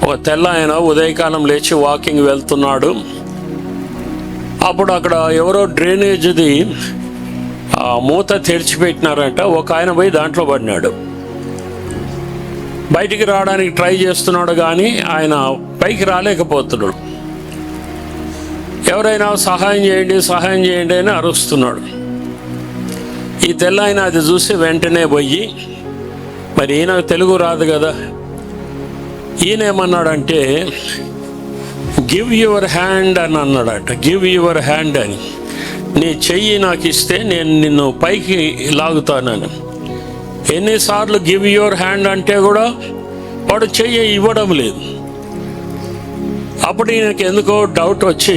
ఒక తెల్ల ఆయన ఉదయకాలం లేచి వాకింగ్ వెళ్తున్నాడు. అప్పుడు అక్కడ ఎవరో డ్రైనేజ్ది మూత తెరిచిపెట్టినారంట. ఒక ఆయన పోయి దాంట్లో పడినాడు. బయటికి రావడానికి ట్రై చేస్తున్నాడు కానీ ఆయన పైకి రాలేకపోతున్నాడు. ఎవరైనా సహాయం చేయండి అని అరుస్తున్నాడు. ఈ తెల్ల ఆయన అది చూసి వెంటనే పోయి, మరి ఈయన తెలుగు రాదు కదా, ఈయన ఏమన్నాడంటే గివ్ యువర్ హ్యాండ్ అని అన్నాడట. గివ్ యువర్ హ్యాండ్ అని, నీ చెయ్యి నాకు ఇస్తే నేను నిన్ను పైకి లాగుతానని. ఎన్నిసార్లు గివ్ యువర్ హ్యాండ్ అంటే కూడా వాడు చెయ్యి ఇవ్వడం లేదు. అప్పుడు ఈయనకి ఎందుకో డౌట్ వచ్చి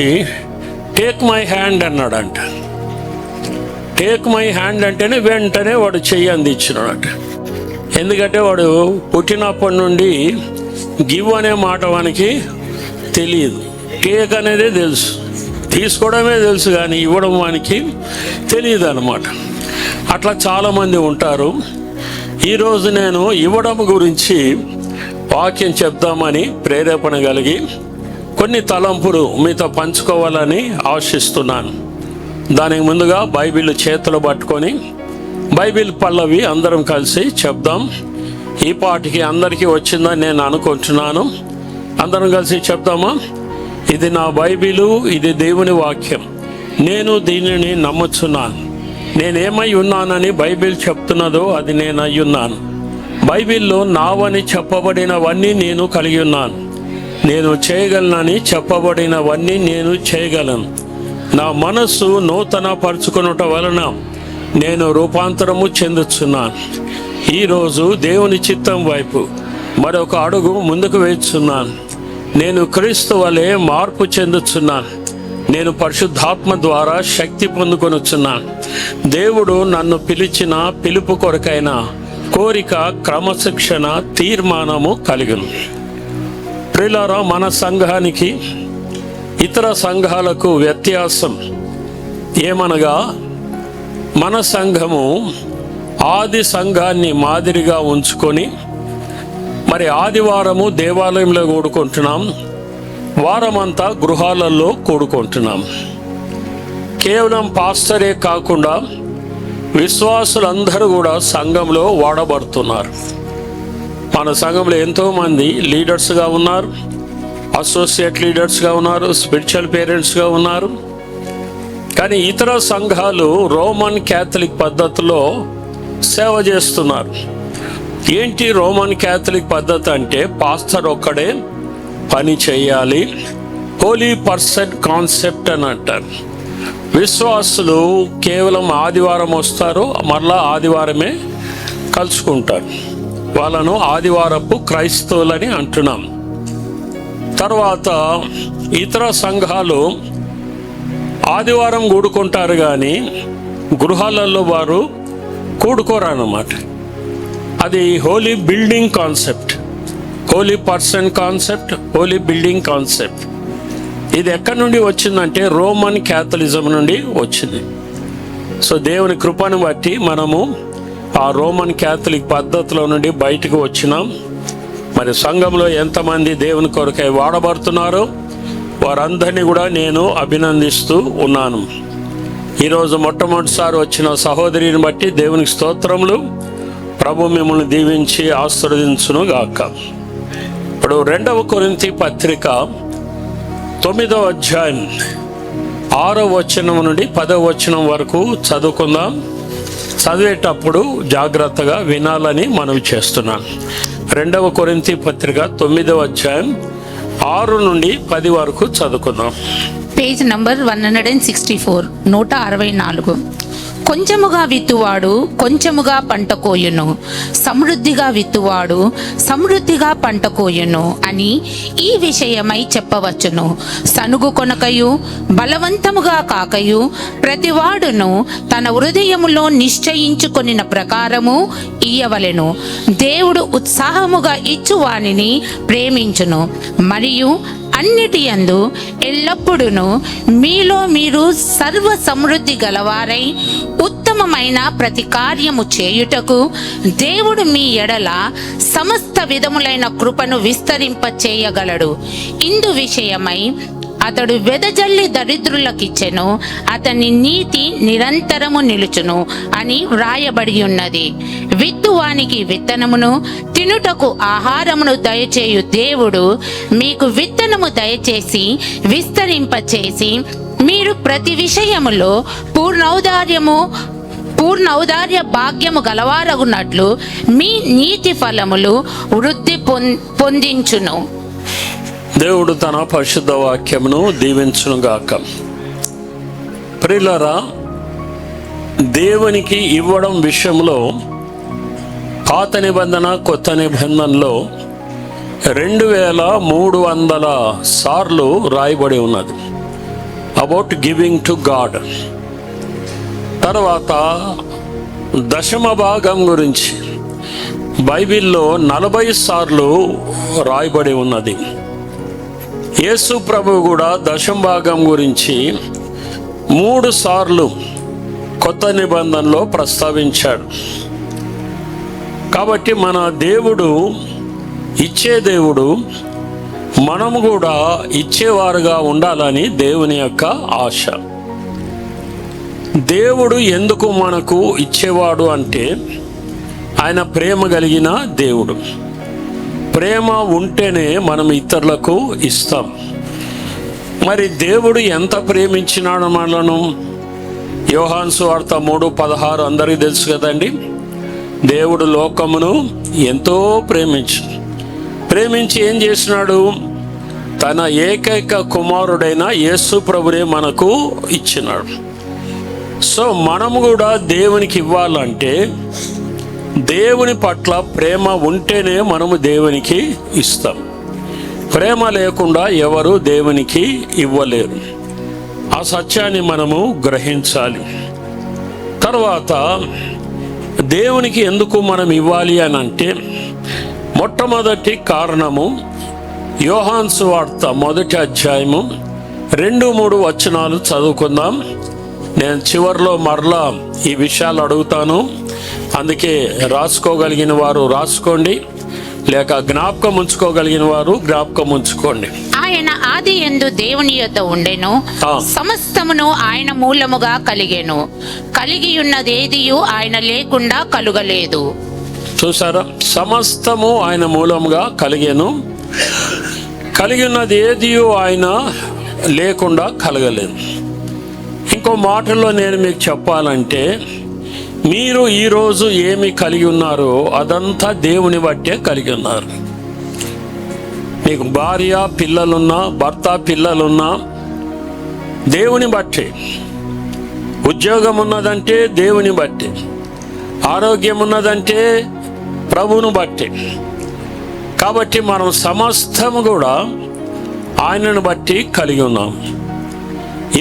టేక్ మై హ్యాండ్ అన్నాడంట. టేక్ మై హ్యాండ్ అంటేనే వెంటనే వాడు చెయ్యి అందించినాడట. ఎందుకంటే వాడు పుట్టినప్పటి నుండి గివ్ అనే మాట వానికి తెలియదు. టేక్ అనేదే తెలుసు, తీసుకోవడమే తెలుసు కానీ ఇవ్వడం వానికి తెలియదు అన్నమాట. అట్లా చాలామంది ఉంటారు. ఈరోజు నేను ఇవ్వడం గురించి వాక్యం చెప్దామని ప్రేరేపణ కలిగి కొన్ని తలంపులు మీతో పంచుకోవాలని ఆశిస్తున్నాను. దానికి ముందుగా బైబిల్ చేతులు పట్టుకొని బైబిల్ పల్లవి అందరం కలిసి చెప్దాం. ఈ పాటికి అందరికీ వచ్చిందని నేను అనుకుంటున్నాను. అందరం కలిసి చెప్దామా? ఇది నా బైబిలు, ఇది దేవుని వాక్యం, నేను దీనిని నమ్ముచున్నాను. నేనేమై ఉన్నానని బైబిల్ చెప్తున్నదో అది నేను అయ్యున్నాను. బైబిల్లో నావని చెప్పబడినవన్నీ నేను కలిగి ఉన్నాను. నేను చేయగలనని చెప్పబడినవన్నీ నేను చేయగలను. నా మనస్సు నూతన పరుచుకొనుట వలన నేను రూపాంతరము చెందుతున్నాను. ఈరోజు దేవుని చిత్తం వైపు మరొక అడుగు ముందుకు వేస్తున్నాను. నేను క్రీస్తు వలె మార్పు చెందుతున్నాను. నేను పరిశుద్ధాత్మ ద్వారా శక్తి పొందుకొనుచున్నాను. దేవుడు నన్ను పిలిచిన పిలుపు కొరకైన కోరిక, క్రమశిక్షణ, తీర్మానము కలిగును. ప్రియులారా, మన సంఘానికి ఇతర సంఘాలకు వ్యత్యాసం ఏమనగా, మన సంఘము ఆది సంఘాన్ని మాదిరిగా ఉంచుకొని మరి ఆదివారము దేవాలయంలో కూడుకుంటున్నాం, వారమంతా గృహాలలో కూడుకుంటున్నాం. కేవలం పాస్టరే కాకుండా విశ్వాసులందరూ కూడా సంఘంలో వాడబడుతున్నారు. మన సంఘంలో ఎంతోమంది లీడర్స్గా ఉన్నారు, అసోసియేట్ లీడర్స్గా ఉన్నారు, స్పిరిచువల్ పేరెంట్స్గా ఉన్నారు. కానీ ఇతర సంఘాలు రోమన్ క్యాథలిక్ పద్ధతిలో సేవ చేస్తున్నారు. ఏంటి రోమన్ క్యాథలిక్ పద్ధతి అంటే, పాస్టర్ ఒక్కడే పని చేయాలి, హోలీ పర్సన్ కాన్సెప్ట్ అని అంటారు. విశ్వాసులు కేవలం ఆదివారం వస్తారు, మరలా ఆదివారమే కలుసుకుంటారు. వాళ్ళను ఆదివారపు క్రైస్తవులని అంటున్నాం. తర్వాత ఇతర సంఘాలు ఆదివారం కూడుకుంటారు కానీ గృహాలలో వారు కూడుకోరు అన్నమాట. అది holy building concept, holy person concept, holy building concept. ఇది ఎక్కడి నుండి వచ్చిందంటే రోమన్ క్యాథలిజం నుండి వచ్చింది. సో దేవుని కృపను బట్టి మనము ఆ రోమన్ క్యాథలిక్ పద్ధతిలో నుండి బయటకు వచ్చినాం. మరి సంఘంలో ఎంతమంది దేవుని కొరకై వాడబడుతున్నారో వారందరినీ కూడా నేను అభినందిస్తూ ఉన్నాను. ఈరోజు మొట్టమొదటిసారి వచ్చిన సహోదరిని బట్టి దేవునికి స్తోత్రములు. ప్రభు మిమ్మల్ని దీవించి ఆశీర్వదించును గాక. ఇప్పుడు 2వ కొరింథీ పత్రిక 9వ అధ్యాయం 6వ వచనం నుండి 10వ వచనం వరకు చదువుకుందాం. చదివేటప్పుడు జాగ్రత్తగా వినాలని మనవి చేస్తున్నాను. 2వ కొరింథీ పత్రిక 9వ అధ్యాయం 6 నుండి 10 వరకు చదువుకుందాం. Page number 164, 164. కొంచెముగా విత్తువాడు కొంచెముగా పంట కోయును, సమృద్ధిగా విత్తువాడు సమృద్ధిగా పంట కోయును అని ఈ విషయమై చెప్పవచ్చును. సనుగు కొనకయు బలవంతముగా కాకయు ప్రతివాడును తన హృదయములో నిశ్చయించుకొనిన ప్రకారము ఇయ్యవలెను. దేవుడు ఉత్సాహముగా ఇచ్చువానిని ప్రేమించును, మరియు అన్నిటి యందు ఎల్లప్పుడూ మీలో మీరు సర్వ సమృద్ధి గలవారై ఉత్తమమైన ప్రతి కార్యము చేయుటకు దేవుడు మీ ఎడల సమస్త విధములైన కృపను విస్తరింప చేయగలడు. ఇందు విషయమై అతడు వెదజల్లి దరిద్రులకిచ్చెను, అతని నీతి నిరంతరము నిలుచును అని వ్రాయబడి ఉన్నది. విత్తువానికి విత్తనమును తినుటకు ఆహారమును దయచేయు దేవుడు మీకు విత్తనము దయచేసి విస్తరింపచేసి మీరు ప్రతి విషయములో పూర్ణౌదార్య భాగ్యము గలవారగునట్లు మీ నీతి ఫలములు వృద్ధి పొందించును. దేవుడు తన పరిశుద్ధ వాక్యమును దీవించునుగాక. ప్రియులారా, దేవునికి ఇవ్వడం విషయంలో పాత నిబంధన కొత్త నిబంధనలో 2300 సార్లు రాయబడి ఉన్నది అబౌట్ గివింగ్ టు గాడ్. తర్వాత దశమ భాగం గురించి బైబిల్లో 40 సార్లు రాయబడి ఉన్నది. యేసు ప్రభు కూడా దశమ భాగం గురించి 3 సార్లు కొత్త నిబంధనలో ప్రస్తావించాడు. కాబట్టి మన దేవుడు ఇచ్చే దేవుడు, మనము కూడా ఇచ్చేవారుగా ఉండాలని దేవుని యొక్క ఆశ. దేవుడు ఎందుకు మనకు ఇచ్చేవాడు అంటే ఆయన ప్రేమ కలిగిన దేవుడు. ప్రేమ ఉంటేనే మనం ఇతరులకు ఇస్తాం. మరి దేవుడు ఎంత ప్రేమించినాడు మనలను? యోహాను సువార్త 3:16 అందరికీ తెలుసు కదండి. దేవుడు లోకమును ఎంతో ప్రేమించి ఏం చేసినాడు? తన ఏకైక కుమారుడైన యేసు ప్రభునే మనకు ఇచ్చినాడు. సో మనము కూడా దేవునికి ఇవ్వాలంటే దేవుని పట్ల ప్రేమ ఉంటేనే మనము దేవునికి ఇస్తాం. ప్రేమ లేకుండా ఎవరు దేవునికి ఇవ్వలేరు. ఆ సత్యాన్ని మనము గ్రహించాలి. తర్వాత దేవునికి ఎందుకు మనం ఇవ్వాలి అని అంటే మొట్టమొదటి కారణము యోహాను సువార్త 1వ అధ్యాయము 2-3 వచనాలు చదువుకుందాం. నేను చివరిలో మరలా ఈ విషయాలు అడుగుతాను, అందుకే రాసుకోగలిగిన వారు రాసుకోండి, లేక జ్ఞాపకం ఉంచుకోగలిగిన వారు జ్ఞాపకం ఉంచుకోండి. ఆయన ఆది యందు దేవుని యొద్ద ఉండెను, సమస్తమును ఆయన మూలముగా కలిగెను, కలిగి ఉన్నదేదియు ఆయన లేకుండా కలుగలేదు. చూసారా? సమస్తము ఆయన మూలముగా కలిగెను, కలిగి ఉన్నది ఏదియు ఆయన లేకుండా కలగలేదు. ఇంకో మాటలో నేను మీకు చెప్పాలంటే, మీరు ఈరోజు ఏమి కలిగి ఉన్నారో అదంతా దేవుని బట్టే కలిగి ఉన్నారు. మీకు భార్య పిల్లలున్నా, భర్త పిల్లలున్నా దేవుని బట్టే. ఉద్యోగం ఉన్నదంటే దేవుని బట్టే. ఆరోగ్యం ఉన్నదంటే ప్రభువును బట్టే. కాబట్టి మనం సమస్తము కూడా ఆయనను బట్టి కలిగి ఉన్నాం.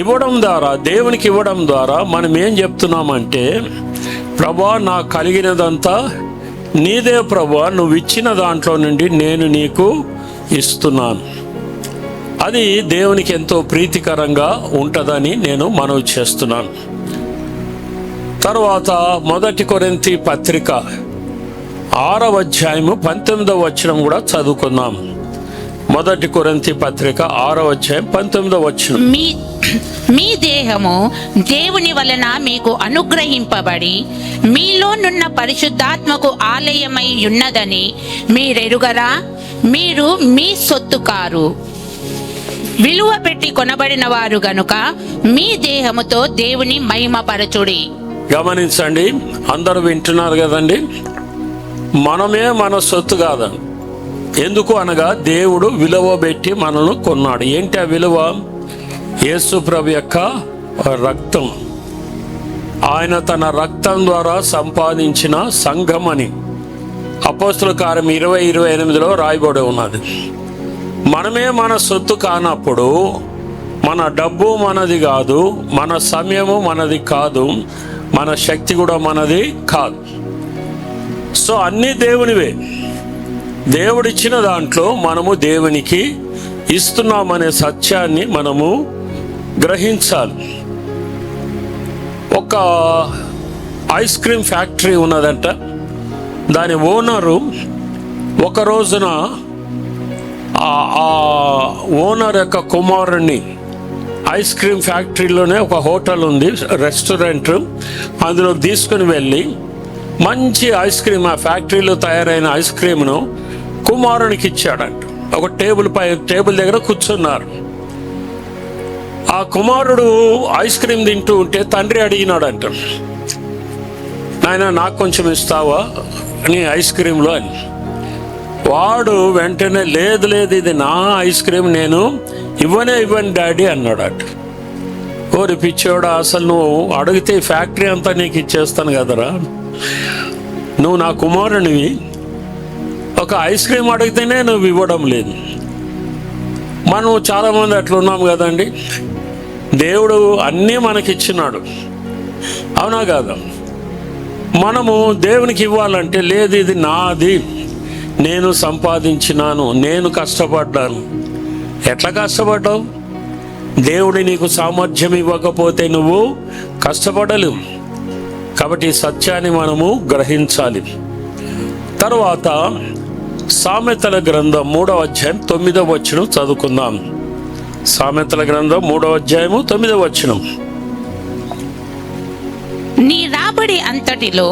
ఇవ్వడం ద్వారా, దేవునికి ఇవ్వడం ద్వారా మనం ఏం చెప్తున్నామంటే, ప్రభువా నాకు కలిగినదంతా నీదే ప్రభువా, నువ్వు ఇచ్చిన దాంట్లో నుండి నేను నీకు ఇస్తున్నాను. అది దేవునికి ఎంతో ప్రీతికరంగా ఉంటుందని నేను మనవి చేస్తున్నాను. తర్వాత 1 కొరింథీ పత్రిక 6వ అధ్యాయము 19వ వచనం కూడా చదువుకుందాం. 1 కొరింథీ పత్రిక 6వ అధ్యాయం 19వ వచనం. మీ దేహము దేవుని వలన మీకు అనుగ్రహింపబడి మీలోనున్న పరిశుద్ధాత్మకు ఆలయమై ఉన్నదని మీరెరుగరా? మీరు మీ సొత్తు కారు, విలువ పెట్టి కొనబడిన వారు గనుక మీ దేహముతో దేవుని మహిమపరచుడి. గమనించండి, అందరూ వింటున్నారు కదండి. మనమే మన సొత్తు కాదండి. ఎందుకు అనగా దేవుడు విలువ పెట్టి మనల్ని కొన్నాడు. ఏంటి ఆ విలువ? యేసు ప్రభు యొక్క రక్తం. ఆయన తన రక్తం ద్వారా సంపాదించిన సంఘం అని అపోస్తలుల కార్యం 20:28లో రాయబడి ఉన్నది. మనమే మన సొత్తు కానప్పుడు మన డబ్బు మనది కాదు, మన సమయము మనది కాదు, మన శక్తి కూడా మనది కాదు. సో అన్నీ దేవునివే. దేవుడిచ్చిన దాంట్లో మనము దేవునికి ఇస్తున్నామనే సత్యాన్ని మనము గ్రహించాలి. ఒక ఐస్ క్రీమ్ ఫ్యాక్టరీ ఉన్నదంట. దాని ఓనరు ఒక రోజున ఆ ఓనర్ యొక్క కుమారుణ్ణి, ఐస్ క్రీమ్ ఫ్యాక్టరీలోనే ఒక హోటల్ ఉంది, రెస్టారెంట్, అందులో తీసుకుని వెళ్ళి మంచి ఐస్ క్రీమ్, ఆ ఫ్యాక్టరీలో తయారైన ఐస్ క్రీమ్ను కుమారునికి ఇచ్చాడంట. ఒక టేబుల్ దగ్గర కూర్చున్నారు. ఆ కుమారుడు ఐస్ క్రీమ్ తింటూ ఉంటే తండ్రి అడిగినాడంట, నాయన నాకు కొంచెం ఇస్తావా అని ఐస్ క్రీమ్లో అని. వాడు వెంటనే లేదు ఇది నా ఐస్ క్రీమ్, నేను ఇవ్వను డాడీ అన్నాడట. ఓరి పిచ్చోడా, అసలు నువ్వు అడిగితే ఫ్యాక్టరీ అంతా నీకు ఇచ్చేస్తాను కదరా, నువ్వు నా కుమారునివి, ఒక ఐస్ క్రీమ్ అడిగితేనే నువ్వు ఇవ్వడం లేదు. మనం చాలామంది అట్లా ఉన్నాం కదండి. దేవుడు అన్నీ మనకిచ్చినాడు, అవునా కాదా? మనము దేవునికి ఇవ్వాలంటే లేదు ఇది నాది, నేను సంపాదించినాను, నేను కష్టపడ్డాను. ఎట్లా కష్టపడ్డావు? దేవుడు నీకు సామర్థ్యం ఇవ్వకపోతే నువ్వు కష్టపడలేవు. కాబట్టి ఈ సత్యాన్ని మనము గ్రహించాలి. తర్వాత సామెతల గ్రంథం 3వ అధ్యాయం 9వ వచనం చదువుకుందాం. సామెతల గ్రంథం 3వ అధ్యాయము 9వ వచనం. నీ రాబడి అంతటిలో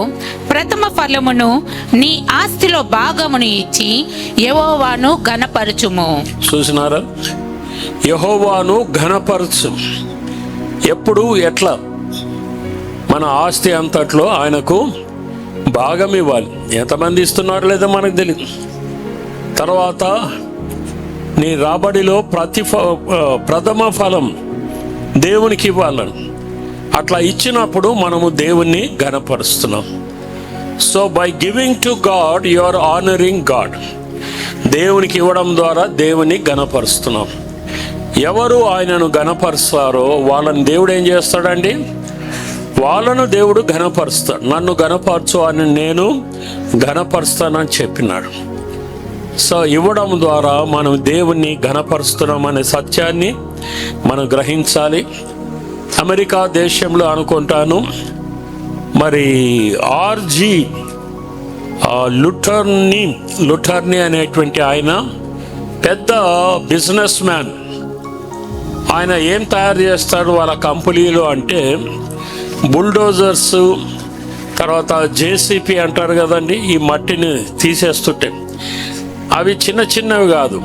ప్రథమ ఫలమును నీ ఆస్తిలో భాగమును ఇచ్చి యెహోవాను ఘనపరచుము. చూసినారా? యెహోవాను ఘనపరచు. ఎప్పుడు, ఎట్లా? మన ఆస్తి అంతట్లో ఆయనకు భాగం ఇవ్వాలి. ఎంతమంది ఇస్తున్నారు లేదో మనకు తెలియదు. తర్వాత నీ రాబడిలో ప్రథమ ఫలం దేవునికి ఇవ్వాలని. అట్లా ఇచ్చినప్పుడు మనము దేవుణ్ణి ఘనపరుస్తున్నాం. So by giving to God you are honouring God. దేవునికి ఇవ్వడం ద్వారా దేవుని ఘనపరుస్తున్నాం. ఎవరు ఆయనను ఘనపరుస్తారో వాళ్ళని దేవుడు ఏం చేస్తాడండి? వాళ్ళను దేవుడు ఘనపరుస్తాడు. నన్ను ఘనపరచు అని నేను ఘనపరుస్తానని చెప్పినాడు. సో ఇవ్వడం ద్వారా మనం దేవుణ్ణి ఘనపరుస్తున్నాం అనే సత్యాన్ని మనం గ్రహించాలి. అమెరికా దేశంలో అనుకుంటాను మరి ఆర్జీ లుటర్నీ అనేటువంటి ఆయన పెద్ద బిజినెస్ మ్యాన్. ఆయన ఏం తయారు చేస్తాడు వాళ్ళ కంపెనీలో అంటే బుల్డోజర్స్, తర్వాత జేసీపీ అంటారు కదండి, ఈ మట్టిని తీసేస్తుంటే అవి చిన్న చిన్నవి కాదు,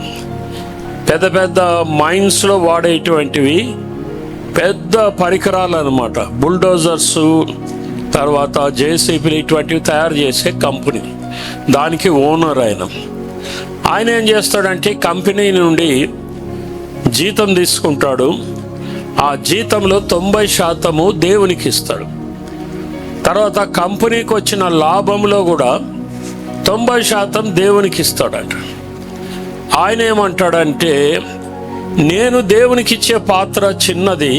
పెద్ద పెద్ద మైన్స్లో వాడేటువంటివి పెద్ద పరికరాలు అన్నమాట. బుల్డోజర్స్, తర్వాత జేసీపీలు ఇటువంటివి తయారు చేసే కంపెనీ. దానికి ఓనర్ ఆయన ఏం చేస్తాడంటే కంపెనీ నుండి జీతం తీసుకుంటాడు. ఆ జీతంలో 90% దేవునికి ఇస్తాడు. తర్వాత కంపెనీకి వచ్చిన లాభంలో కూడా 90% దేవునికి ఇస్తాడట. ఆయన ఏమంటాడంటే నేను దేవునికి ఇచ్చే పాత్ర చిన్నది,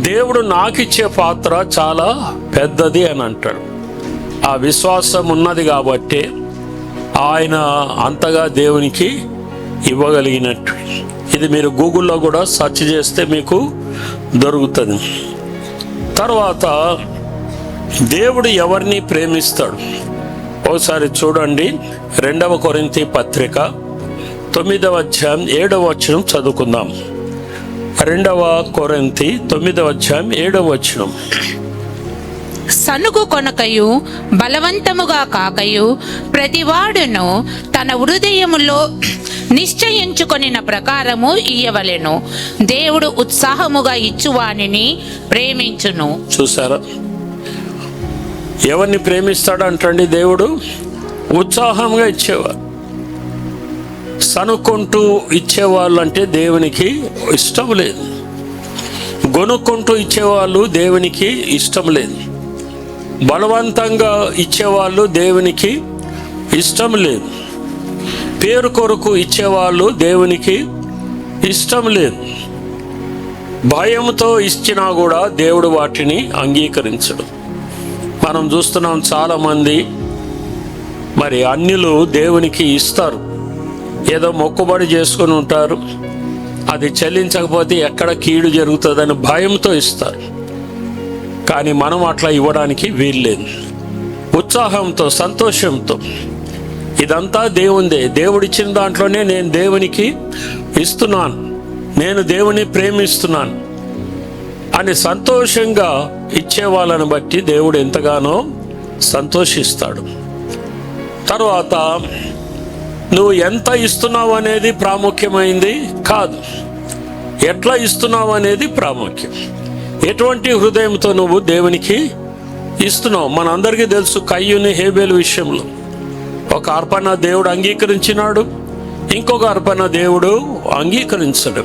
దేవుడు నాకు ఇచ్చే పాత్ర చాలా పెద్దది అని అంటాడు. ఆ విశ్వాసం ఉన్నది కాబట్టి ఆయన అంతగా దేవునికి ఇవ్వగలిగినట్టు. ఇది మీరు గూగుల్లో కూడా సెర్చ్ చేస్తే మీకు దొరుకుతుంది. తర్వాత దేవుడు ఎవరిని ప్రేమిస్తాడు ఒకసారి చూడండి. 2వ కొరింథీ పత్రిక 9వ అధ్యాయం 7వ వచనం చదువుకుందాం. 2వ కొరింథీ 9వ అధ్యాయం 7వ వచనం. సనుగు కొనకయు బలవంతముగా కాకయు ప్రతివాడును తన హృదయములో నిశ్చయించుకొనిన ప్రకారము ఇయ్యవలెను. దేవుడు ఉత్సాహముగా ఇచ్చువానిని ప్రేమించును. చూసారా? ఎవరిని ప్రేమిస్తాడు అంటండి దేవుడు? ఉత్సాహంగా ఇచ్చేవారు. సనుక్కుంటూ ఇచ్చేవాళ్ళు అంటే దేవునికి ఇష్టం లేదు. గొనుక్కుంటూ ఇచ్చేవాళ్ళు దేవునికి ఇష్టం లేదు. బలవంతంగా ఇచ్చేవాళ్ళు దేవునికి ఇష్టం లేదు. పేరు కొరకు ఇచ్చేవాళ్ళు దేవునికి ఇష్టం లేదు. భయంతో ఇచ్చినా కూడా దేవుడు వాటిని అంగీకరించడు. మనం చూస్తున్నాం చాలామంది మరి అన్యులు దేవునికి ఇస్తారు, ఏదో మొక్కుబడి చేసుకొని ఉంటారు, అది చెల్లించకపోతే ఎక్కడ కీడు జరుగుతుందని భయంతో ఇస్తారు. కానీ మనం అట్లా ఇవ్వడానికి వీల్లేదు. ఉత్సాహంతో, సంతోషంతో, ఇదంతా దేవుందే, దేవుడిచ్చిన దాంట్లోనే నేను దేవునికి ఇస్తున్నాను, నేను దేవుని ప్రేమిస్తున్నాను అని సంతోషంగా ఇచ్చే వాళ్ళని బట్టి దేవుడు ఎంతగానో సంతోషిస్తాడు. తర్వాత నువ్వు ఎంత ఇస్తున్నావు అనేది ప్రాముఖ్యమైంది కాదు, ఎట్లా ఇస్తున్నావు అనేది ప్రాముఖ్యం. ఎటువంటి హృదయంతో నువ్వు దేవునికి ఇస్తున్నావు. మనందరికీ తెలుసు కయ్యూని హేబేలు విషయంలో ఒక అర్పణ దేవుడు అంగీకరించినాడు, ఇంకొక అర్పణ దేవుడు అంగీకరించడు.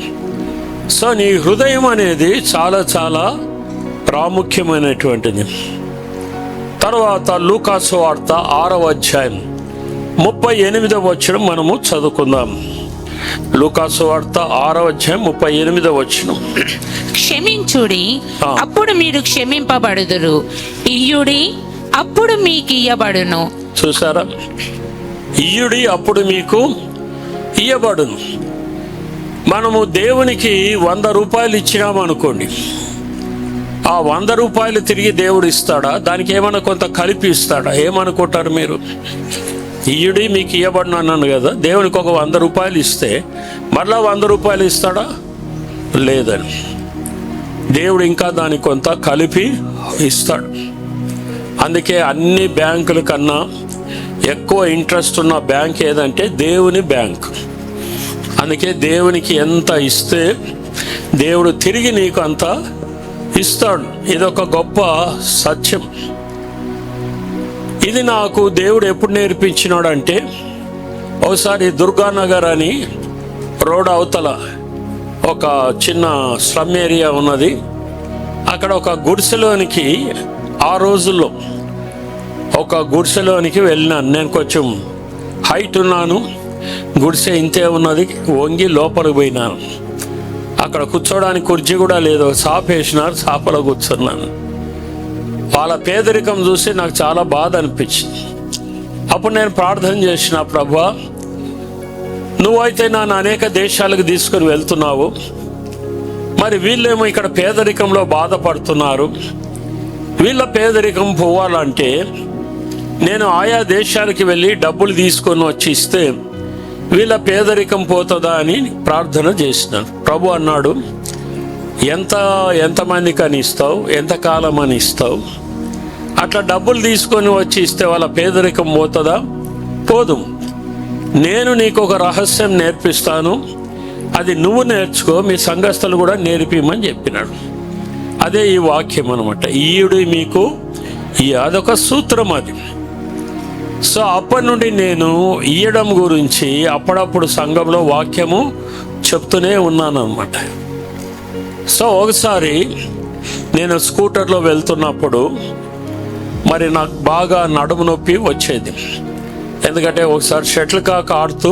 సో నీ హృదయం అనేది చాలా చాలా ప్రాముఖ్యమైనటువంటిది. తర్వాత లూకాసు వార్త 6వ అధ్యాయం 38వ వచనం మనము చదువుకుందాం. లూకాసు వార్త 6వ అధ్యాయం 38వ వచనం. క్షమించుడి, అప్పుడు మీరు క్షమింపబడుదురు, ఇయ్యుడి, అప్పుడు మీకు ఇయ్యబడును. చూసారా? ఇయ్యుడి, అప్పుడు మీకు ఇయ్యబడును. మనము దేవునికి 100 రూపాయలు ఇచ్చినామనుకోండి, ఆ 100 రూపాయలు తిరిగి దేవుడు ఇస్తాడా? దానికి ఏమైనా కొంత కలిపి ఇస్తాడా? ఏమనుకుంటారు మీరు? ఇయ్యుడి, మీకు ఇయ్యబడును అన్నాను కదా, దేవునికి ఒక 100 రూపాయలు ఇస్తే మరలా 100 రూపాయలు ఇస్తాడా? లేదని. దేవుడు ఇంకా దానికి కొంత కలిపి ఇస్తాడు. అందుకే అన్ని బ్యాంకుల కన్నా ఎక్కువ ఇంట్రెస్ట్ ఉన్న బ్యాంక్ ఏదంటే దేవుని బ్యాంక్. అందుకే దేవునికి ఎంత ఇస్తే దేవుడు తిరిగి నీకు అంత ఇస్తాడు. ఇదొక గొప్ప సత్యం. ఇది నాకు దేవుడు ఎప్పుడు నేర్పించినాడంటే, ఒకసారి దుర్గానగర్ అని రోడ్ అవతల ఒక చిన్న స్లమ్ ఏరియా ఉన్నది. అక్కడ ఒక గుడిసెలోనికి, ఆ రోజుల్లో ఒక గుడిసెలోనికి వెళ్ళినాను. నేను కొంచెం హైట్ ఉన్నాను, గుడిసె ఇంతే ఉన్నది, వంగి లోపలికి పోయినాను. అక్కడ కూర్చోడానికి కుర్చీ కూడా లేదు, సాప వేసినారు, సాపలో కూర్చున్నాను. వాళ్ళ పేదరికం చూసి నాకు చాలా బాధ అనిపించింది. అప్పుడు నేను ప్రార్థన చేసిన, ప్రభువా, నువ్వైతే నన్ను అనేక దేశాలకు తీసుకొని వెళ్తున్నావు, మరి వీళ్ళేమో ఇక్కడ పేదరికంలో బాధపడుతున్నారు. వీళ్ళ పేదరికం పోవాలంటే నేను ఆయా దేశానికి వెళ్ళి డబ్బులు తీసుకొని వచ్చి ఇస్తే వీళ్ళ పేదరికం పోతుందా అని ప్రార్థన చేసినాను. ప్రభు అన్నాడు, ఎంతమందికి అని ఇస్తావు, ఎంతకాలం అని ఇస్తావు? అట్లా డబ్బులు తీసుకొని వచ్చి ఇస్తే వాళ్ళ పేదరికం పోతుందా? పోదు. నేను నీకు ఒక రహస్యం నేర్పిస్తాను, అది నువ్వు నేర్చుకో, మీ సంఘస్థులు కూడా నేర్పిమని చెప్పినాడు. అదే ఈ వాక్యం అనమాట. ఈయుడు మీకు అదొక సూత్రం అది. సో అప్పటి నుండి నేను ఇయ్యడం గురించి అప్పుడప్పుడు సంఘంలో వాక్యము చెప్తూనే ఉన్నాను అనమాట. సో ఒకసారి నేను స్కూటర్లో వెళ్తున్నప్పుడు మరి నాకు బాగా నడుము నొప్పి వచ్చేది. ఎందుకంటే ఒకసారి షటిల్ కాక్ ఆడుతూ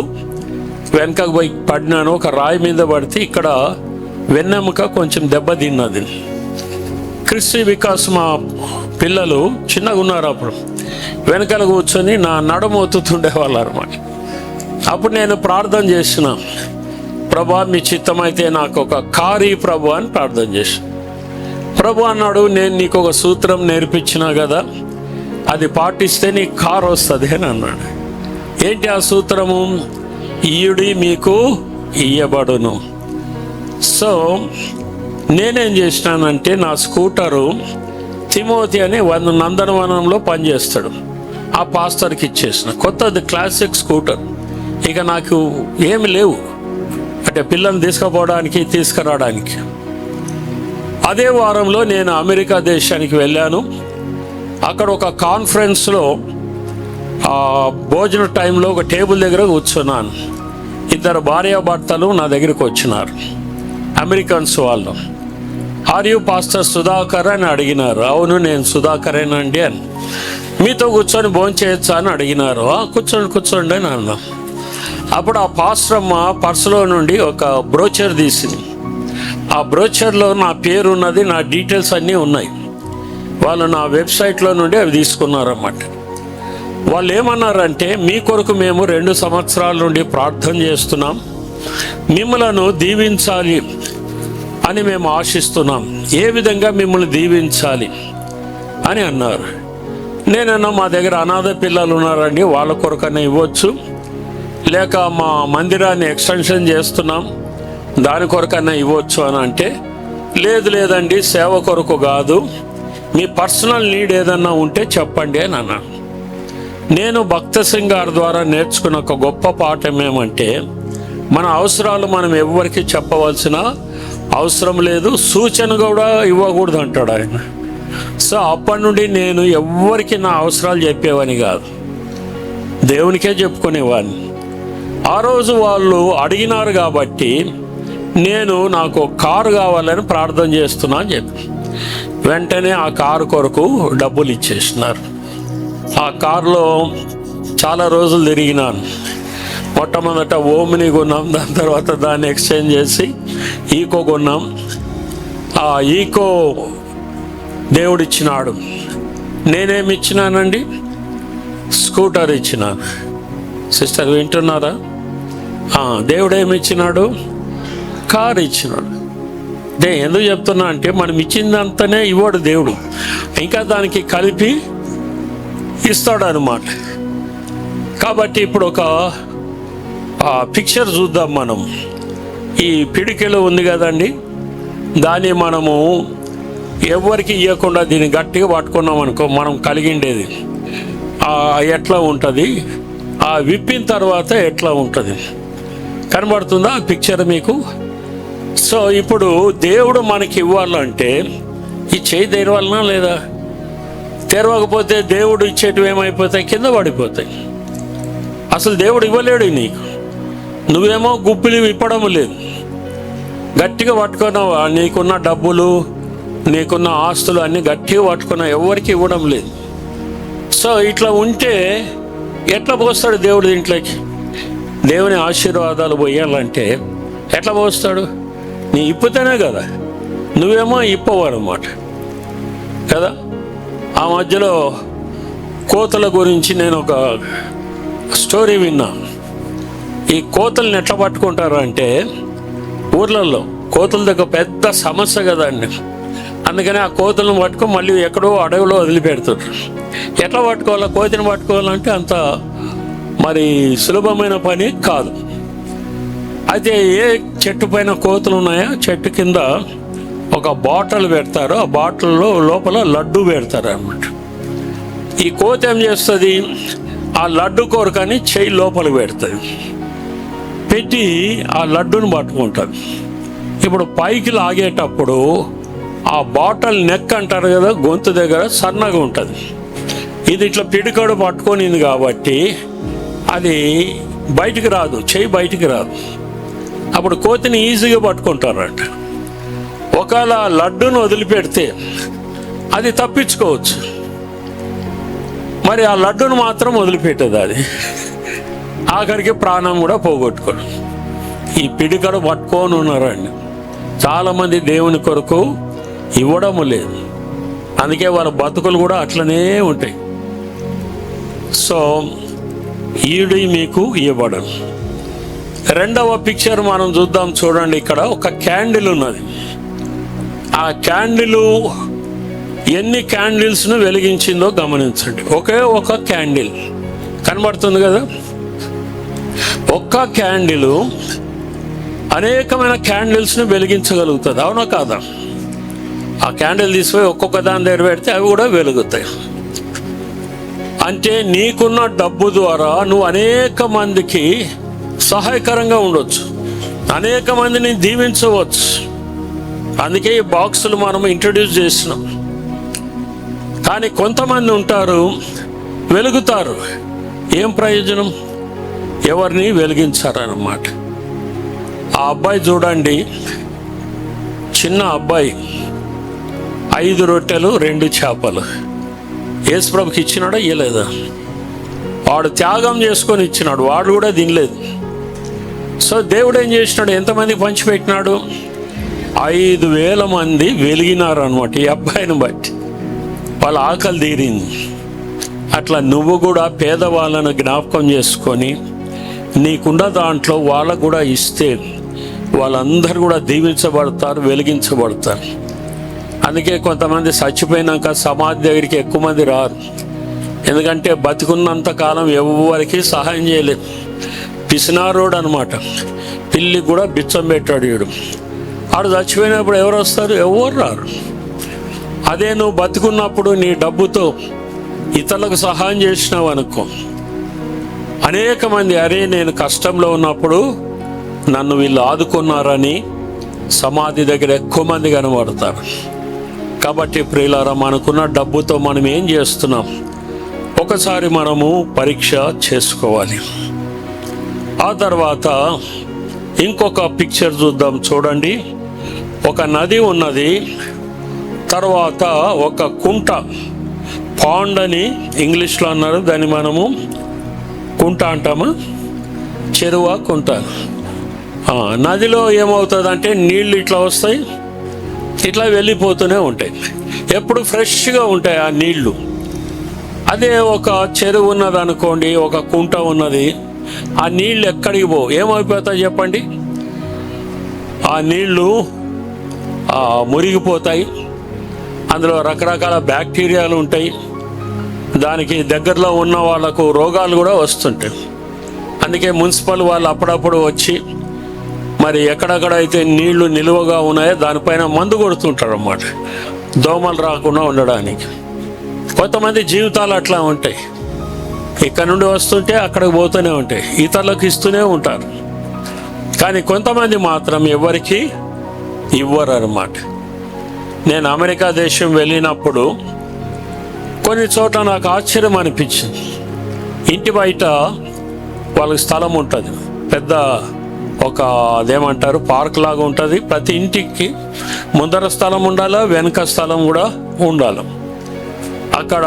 వెనకకు పోయి పడినాను. ఒక రాయి మీద పడితే ఇక్కడ వెన్నెముక కొంచెం దెబ్బతిన్నది. క్రిస్టి వికాస్ మా పిల్లలు చిన్నగా ఉన్నారు, అప్పుడు వెనకాల కూర్చొని నా నడుము ఒత్తుతుండేవాళ్ళు అనమాట. అప్పుడు నేను ప్రార్థన చేసిన, ప్రభా మీ చిత్తమైతే నాకు ఒక కారు ప్రభు అని ప్రార్థన చేసిన. ప్రభు అన్నాడు, నేను నీకు ఒక సూత్రం నేర్పించినా కదా, అది పాటిస్తే నీకు కారు వస్తుంది అని అన్నాడు. ఏంటి ఆ సూత్రము? ఇయ్యుడి, మీకు ఇయ్యబడును. సో నేనేం చేసినానంటే, నా స్కూటరు తిమోతి అని నందనవనంలో పనిచేస్తాడు, ఆ పాస్టర్కి ఇచ్చేసిన. కొత్తది క్లాసిక్ స్కూటర్. ఇక నాకు ఏమి లేవు అంటే పిల్లల్ని తీసుకుపోవడానికి తీసుకురావడానికి. అదే వారంలో నేను అమెరికా దేశానికి వెళ్ళాను. అక్కడ ఒక కాన్ఫరెన్స్లో భోజన టైంలో ఒక టేబుల్ దగ్గర కూర్చున్నాను. 2 భార్యాభర్తలు నా దగ్గరికి వచ్చినారు, అమెరికన్స్ వాళ్ళు. ఆర్ యూ పాస్టర్ సుధాకర్ అని అడిగినారు. అవును, నేను సుధాకరేనండి అని. మీతో కూర్చొని భోంచేయచ్చా అని అడిగినారు. కూర్చోండి అని అన్నా. అప్పుడు ఆ పాస్టర్ అమ్మ పర్సులో నుండి ఒక బ్రోచర్ తీసింది. ఆ బ్రోచర్లో నా పేరు ఉన్నది, నా డీటెయిల్స్ అన్నీ ఉన్నాయి. వాళ్ళు నా వెబ్సైట్లో నుండి అవి తీసుకున్నారన్నమాట. వాళ్ళు ఏమన్నారంటే, మీ కొరకు మేము 2 సంవత్సరాల నుండి ప్రార్థన చేస్తున్నాం, మిమ్మలను దీవించాలి అని మేము ఆశిస్తున్నాం, ఏ విధంగా మిమ్మల్ని దీవించాలి అని అన్నారు. నేనన్నా, మా దగ్గర అనాథ పిల్లలు ఉన్నారండి, వాళ్ళ కొరకన్నా ఇవ్వచ్చు, లేక మా మందిరాన్ని ఎక్స్టెన్షన్ చేస్తున్నాం దాని కొరకన్నా ఇవ్వచ్చు అని అంటే, లేదండి సేవ కొరకు కాదు, మీ పర్సనల్ నీడ్ ఏదన్నా ఉంటే చెప్పండి అని అన్నాను. నేను భక్త సింగ్ గారి ద్వారా నేర్చుకున్న ఒక గొప్ప పాఠం ఏమంటే, మన అవసరాలు మనం ఎవరికి చెప్పవలసిన అవసరం లేదు, సూచన కూడా ఇవ్వకూడదు అంటాడు ఆయన. సో అప్పటి నుండి నేను ఎవ్వరికి నా అవసరాలు చెప్పేవాని కాదు, దేవునికే చెప్పుకునేవాడిని. ఆ రోజు వాళ్ళు అడిగినారు కాబట్టి నాకు కారు కావాలని ప్రార్థన చేస్తున్నా అని చెప్పి వెంటనే ఆ కారు కొరకు డబ్బులు ఇచ్చేసినారు. ఆ కారులో చాలా రోజులు తిరిగినాను. మొట్టమొదట ఓమిని కొన్నాం, దాని తర్వాత దాన్ని ఎక్స్చేంజ్ చేసి ఈకో కొన్నాం. ఆ ఈకో దేవుడిచ్చినాడు. నేనేమి ఇచ్చినానండి? స్కూటర్ ఇచ్చినాను. సిస్టర్ వింటున్నారా? దేవుడేమి ఇచ్చినాడు? కారు ఇచ్చినాడు. ఎందుకు చెప్తున్నా అంటే, మనం ఇచ్చిందంతనే ఇవ్వడు దేవుడు, ఇంకా దానికి కలిపి ఇస్తాడు అన్నమాట. కాబట్టి ఇప్పుడు ఒక పిక్చర్ చూద్దాం మనం. ఈ పిడికెలు ఉంది కదండి, దాన్ని మనము ఎవరికి ఇవ్వకుండా దీన్ని గట్టిగా పట్టుకున్నాం అనుకో, మనం కలిగిండేది ఎట్లా ఉంటుంది, ఆ విప్పిన తర్వాత ఎట్లా ఉంటుంది కనబడుతుందా ఆ పిక్చర్ మీకు? సో ఇప్పుడు దేవుడు మనకి ఇవ్వాలంటే ఈ చేయి తెరవాలనా లేదా? తెరవకపోతే దేవుడు ఇచ్చేటివి ఏమైపోతాయి? కింద పడిపోతాయి. అసలు దేవుడు ఇవ్వలేడు నీకు, నువ్వేమో గుప్పిలి విప్పడం లేదు, గట్టిగా పట్టుకున్నావు. నీకున్న డబ్బులు, నీకున్న ఆస్తులు అన్నీ గట్టిగా పట్టుకున్నావు, ఎవరికి ఇవ్వడం లేదు. సో ఇట్లా ఉంటే ఎట్లా పోస్తాడు దేవుడు దీంట్లోకి? దేవుని ఆశీర్వాదాలు పోయాలంటే ఎట్లా పోస్తాడు? నీ ఇప్పుతేనే కదా, నువ్వేమో ఇప్పవు అన్నమాట కదా. ఆ మధ్యలో కోతల గురించి నేను ఒక స్టోరీ విన్నా. ఈ కోతల్ని ఎట్లా పట్టుకుంటారు అంటే, ఊర్లలో కోతల దగ్గర పెద్ద సమస్య కదండి, అందుకని ఆ కోతలను పట్టుకొని మళ్ళీ ఎక్కడో అడవిలో వదిలిపెడతారు. ఎట్లా పట్టుకోవాలా? కోతిని పట్టుకోవాలంటే అంత మరి సులభమైన పని కాదు. అయితే ఏ చెట్టు పైన కోతులు ఉన్నాయో చెట్టు కింద ఒక బాటిల్ పెడతారు, ఆ బాటిల్లో లోపల లడ్డు పెడతారు అన్నమాట. ఈ కోతి ఏం చేస్తుంది? ఆ లడ్డు కొరకని చెయ్యి లోపల పెడుతుంది, పెట్టి ఆ లడ్డును పట్టుకుంటుంది. ఇప్పుడు పైకి లాగేటప్పుడు ఆ బాటిల్ నెక్ అంటారు కదా, గొంతు దగ్గర సన్నగా ఉంటుంది. ఇది ఇట్లా పిడికడు పట్టుకొనింది కాబట్టి అది బయటికి రాదు, చెయ్యి బయటికి రాదు. అప్పుడు కోతిని ఈజీగా పట్టుకుంటారంట. ఒకవేళ లడ్డును వదిలిపెడితే అది తప్పించుకోవచ్చు, మరి ఆ లడ్డును మాత్రం వదిలిపెట్టేది, అది ఆఖరికి ప్రాణం కూడా పోగొట్టుకోడు. ఈ పిడికడు పట్టుకొని ఉన్నారండి చాలామంది, దేవుని కొరకు ఇవ్వడము లేదు, అందుకే వాళ్ళ బతుకులు కూడా అట్లనే ఉంటాయి. సో ఈడు మీకు ఇవ్వబడను. రెండవ పిక్చర్ మనం చూద్దాం, చూడండి. ఇక్కడ ఒక క్యాండిల్ ఉన్నది. ఆ క్యాండిల్ ఎన్ని క్యాండిల్స్ను వెలిగించిందో గమనించండి. ఒకే ఒక క్యాండిల్ కనబడుతుంది కదా. ఒక్క క్యాండిల్ అనేకమైన క్యాండిల్స్ను వెలిగించగలుగుతుంది, అవునా కాదా? ఆ క్యాండిల్ తీసుకుపోయి ఒక్కొక్క దాని దగ్గర పెడితే అవి కూడా వెలుగుతాయి. అంటే నీకున్న డబ్బు ద్వారా నువ్వు అనేక మందికి సహాయకరంగా ఉండొచ్చు, అనేక మందిని దీవించవచ్చు. అందుకే ఈ బాక్సులు మనం ఇంట్రడ్యూస్ చేసినాం. కానీ కొంతమంది ఉంటారు, వెలుగుతారు, ఏం ప్రయోజనం? ఎవరిని వెలిగించారన్నమాట. ఆ అబ్బాయి చూడండి, చిన్న అబ్బాయి, 5 రొట్టెలు 2 చేపలు యేసుప్రభుకి ఇచ్చినాడా? ఇవ్వలేదా? వాడు త్యాగం చేసుకొని ఇచ్చినాడు, వాడు కూడా తినలేదు. సో దేవుడు ఏం చేసినాడు? ఎంతమందికి పంచిపెట్టినాడు? 5,000 మంది వెలిగినారు అనమాట. ఈ అబ్బాయిని బట్టి వాళ్ళ ఆకలి తీరింది. అట్లా నువ్వు కూడా పేదవాళ్ళను జ్ఞాపకం చేసుకొని నీకున్న దాంట్లో వాళ్ళకు కూడా ఇస్తే వాళ్ళందరూ కూడా దీవించబడతారు, వెలిగించబడతారు. అందుకే కొంతమంది చచ్చిపోయినాక సమాధి దగ్గరికి ఎక్కువ మంది రారు. ఎందుకంటే బతికున్నంత కాలం ఎవరికి సహాయం చేయలేదు. పిసినారోడు అనమాట. పిల్లికి కూడా బిచ్చం పెట్టాడు వీడు. ఆడు చచ్చిపోయినప్పుడు ఎవరు వస్తారు? ఎవరు రారు. అదే నువ్వు బతికున్నప్పుడు నీ డబ్బుతో ఇతరులకు సహాయం చేసినావు అనుకో, అనేక మంది అరే నేను కష్టంలో ఉన్నప్పుడు నన్ను వీళ్ళు ఆదుకున్నారని సమాధి దగ్గర ఎక్కువ మంది కనబడతారు. కాబట్టి ప్రియులారా, మనకున్న డబ్బుతో మనం ఏం చేస్తున్నాం ఒకసారి మనము పరీక్ష చేసుకోవాలి. ఆ తర్వాత ఇంకొక పిక్చర్ చూద్దాం. చూడండి, ఒక నది ఉన్నది, తర్వాత ఒక కుంట, పాండ్ అని ఇంగ్లీష్లో అన్నారు, దాన్ని మనము కుంట అంటామా, చెరువా కుంట. నదిలో ఏమవుతుందంటే నీళ్ళు ఇట్లా వస్తాయి, ఇట్లా వెళ్ళిపోతూనే ఉంటాయి, ఎప్పుడు ఫ్రెష్గా ఉంటాయి ఆ నీళ్లు. అదే ఒక చెరువు ఉన్నది అనుకోండి, ఒక కుంట ఉన్నది, ఆ నీళ్ళు ఎక్కడికి పోవు, ఏమైపోతాయి చెప్పండి? ఆ నీళ్ళు మురిగిపోతాయి, అందులో రకరకాల బ్యాక్టీరియాలు ఉంటాయి, దానికి దగ్గరలో ఉన్న వాళ్ళకు రోగాలు కూడా వస్తుంటాయి. అందుకే మున్సిపల్ వాళ్ళు అప్పుడప్పుడు వచ్చి మరి ఎక్కడెక్కడైతే నీళ్లు నిలువగా ఉన్నాయో దానిపైన మందు కొడుతుంటారు అన్నమాట, దోమలు రాకుండా ఉండడానికి. కొంతమంది జీవితాలు అట్లా ఉంటాయి, ఇక్కడ నుండి వస్తుంటే అక్కడికి పోతూనే ఉంటాయి, ఇతరులకు ఇస్తూనే ఉంటారు. కానీ కొంతమంది మాత్రం ఎవరికి ఇవ్వరు అన్నమాట. నేను అమెరికా దేశం వెళ్ళినప్పుడు కొన్ని చోట్ల నాకు ఆశ్చర్యం అనిపించింది. ఇంటి బయట వాళ్ళకి స్థలం ఉంటుంది, పెద్ద ఒక అదేమంటారు పార్క్ లాగా ఉంటుంది. ప్రతి ఇంటికి ముందర స్థలం ఉండాలి, వెనక స్థలం కూడా ఉండాలి. అక్కడ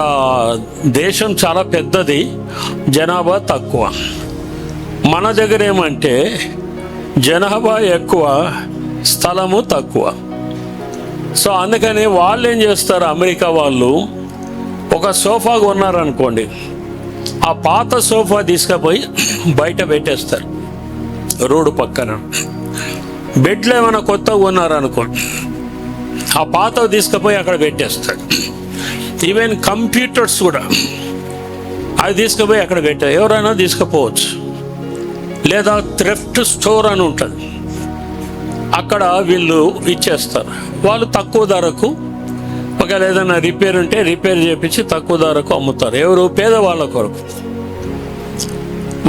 దేశం చాలా పెద్దది, జనాభా తక్కువ. మన దగ్గర ఏమంటే జనాభా ఎక్కువ, స్థలము తక్కువ. సో అందుకని వాళ్ళు ఏం చేస్తారు, అమెరికా వాళ్ళు ఒక సోఫా కొన్నారనుకోండి, ఆ పాత సోఫా తీసుకుపోయి బయట పెట్టేస్తారు రోడ్డు పక్కన. బెడ్లు ఏమైనా కొత్తగా కొన్నారనుకోండి, ఆ పాతవి తీసుకుపోయి అక్కడ పెట్టేస్తాడు. ఈవెన్ కంప్యూటర్స్ కూడా అది తీసుకుపోయి అక్కడ పెట్టారు, ఎవరైనా తీసుకుపోవచ్చు. లేదా థ్రిఫ్ట్ స్టోర్ అని ఉంటుంది, అక్కడ వీళ్ళు ఇచ్చేస్తారు. వాళ్ళు తక్కువ ధరకు, ఒకవేళ ఏదైనా రిపేర్ ఉంటే రిపేర్ చేయించి తక్కువ ధరకు అమ్ముతారు. ఎవరు? పేదవాళ్ళ కొరకు.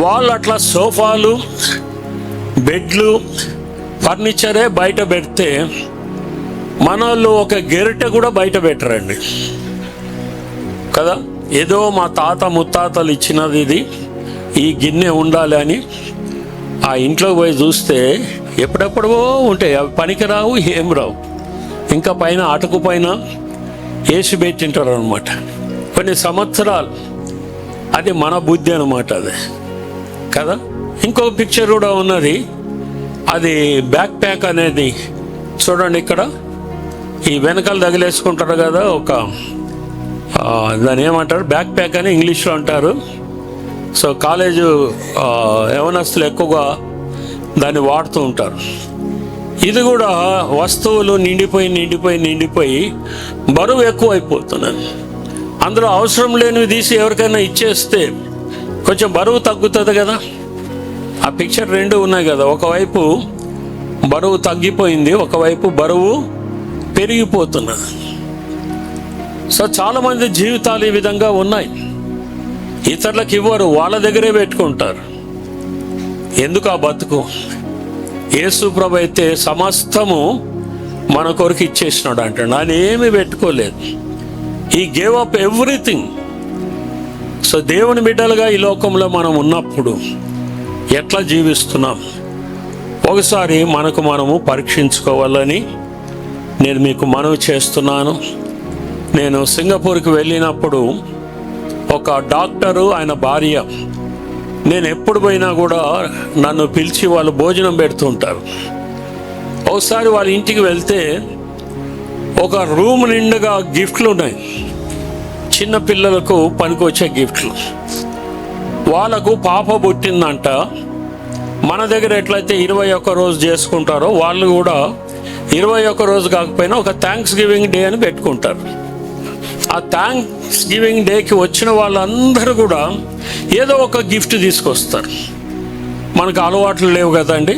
వాళ్ళు అట్లా సోఫాలు, బెడ్లు, ఫర్నిచరే బయట పెడితే మన వాళ్ళు ఒక గెరిటె కూడా బయట పెట్టరండి కదా. ఏదో మా తాత ముత్తాతలు ఇచ్చినది ఇది, ఈ గిన్నె ఉండాలి అని ఆ ఇంట్లోకి పోయి చూస్తే ఎప్పుడెప్పుడో ఉంటాయి, అవి పనికి రావు, ఏం రావు. ఇంకా పైన అటుకు పైన వేసి పెట్టింటారు అనమాట కొన్ని సంవత్సరాలు. అది మన బుద్ధి అనమాట అది కదా. ఇంకొక పిక్చర్ కూడా ఉన్నది, అది బ్యాక్ ప్యాక్ అనేది చూడండి. ఇక్కడ ఈ వెనకాల తగిలేసుకుంటారు కదా, ఒక దాన్ని ఏమంటారు, బ్యాక్ ప్యాక్ అని ఇంగ్లీష్లో అంటారు. సో కాలేజు యవనస్తులు ఎక్కువగా దాన్ని వాడుతూ ఉంటారు. ఇది కూడా వస్తువులు నిండిపోయి బరువు ఎక్కువ అయిపోతున్నది. అందులో అవసరం లేనివి తీసి ఎవరికైనా ఇచ్చేస్తే కొంచెం బరువు తగ్గుతుంది కదా. ఆ పిక్చర్ రెండు ఉన్నాయి కదా, ఒకవైపు బరువు తగ్గిపోయింది, ఒకవైపు బరువు పెరిగిపోతున్నది. సో చాలామంది జీవితాలు ఈ విధంగా ఉన్నాయి. ఇతరులకు ఇవ్వరు, వాళ్ళ దగ్గరే పెట్టుకుంటారు. ఎందుకు ఆ బతుకు? యేసు ప్రభు అయితే సమస్తము మన కొరకు ఇచ్చేసినాడు అంటాడు, ఆయన ఏమీ పెట్టుకోలేదు. He gave up everything. So దేవుని బిడ్డలుగా ఈ లోకంలో మనం ఉన్నప్పుడు ఎట్లా జీవిస్తున్నాం ఒకసారి మనము పరీక్షించుకోవాలని నేను మీకు మనవి చేస్తున్నాను. నేను సింగపూర్కి వెళ్ళినప్పుడు ఒక డాక్టరు, ఆయన భార్య, నేను ఎప్పుడు పోయినా కూడా నన్ను పిలిచి వాళ్ళు భోజనం పెడుతుంటారు. ఒకసారి వాళ్ళ ఇంటికి వెళ్తే ఒక రూమ్ నిండుగా గిఫ్ట్లు ఉన్నాయి, చిన్న పిల్లలకు పనికొచ్చే గిఫ్ట్లు. వాళ్ళకు పాప పుట్టిందంట, మన దగ్గర ఎట్లయితే 21 రోజు చేసుకుంటారో వాళ్ళు కూడా 21 రోజు కాకపోయినా ఒక థ్యాంక్స్ గివింగ్ డే అని పెట్టుకుంటారు. ఆ థ్యాంక్స్ గివింగ్ డేకి వచ్చిన వాళ్ళందరూ కూడా ఏదో ఒక గిఫ్ట్ తీసుకొస్తారు. మనకు అలవాట్లు లేవు కదండి.